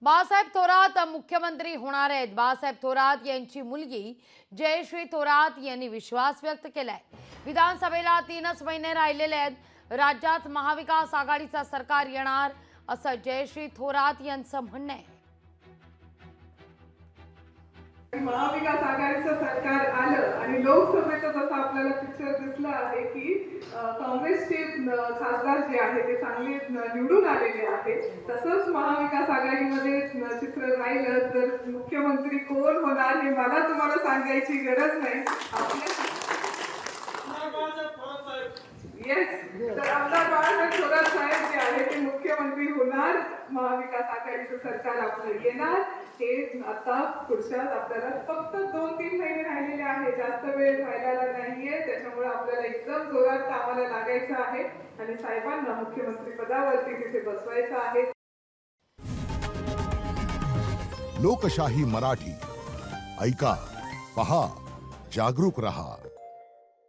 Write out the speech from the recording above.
बाळासाहेब थोरात मुख्यमंत्री होणार आहेत। बाळासाहेब थोरात यांची मुलगी जयश्री थोरात यांनी विश्वास व्यक्त केलाय। विधानसभेला 3च महिने राहिलेले आहेत। राज्यात महाविकास आघाडीचं सरकार येणार असं जयश्री थोरात यांचं म्हणणं आहे। महाविकास आघाडीचं सरकार आलं आणि लोकसभेचा जसा आपल्याला पिक्चर दिसला आहे की काँग्रेसचे खासदार जे आहे ते चांगले निवडून आलेले आहेत, तसंच महाविकास आघाडीमध्ये चित्र राहिलं तर मुख्यमंत्री कोण होणार हे मला तुम्हाला सांगायची गरज नाही। येस, तर आमदार बाळासाहेब थोरात साहेब जे आहे ते मुख्यमंत्री होणार, महाविकास आघाडीचं सरकार आपलं येणार। हे आता पुढच्या आपल्याला फक्त 2-3 महिने राहिलेले आहे, जास्त वेळ राहिलेला नाहीये, त्याच्यामुळे आपल्याला एकदम जोरात कामाला लागायचं आहे आणि साहेबांना मुख्यमंत्री पदावरती तिथे बसवायचं आहे। लोकशाही मराठी ऐका, पहा, जागरूक रहा।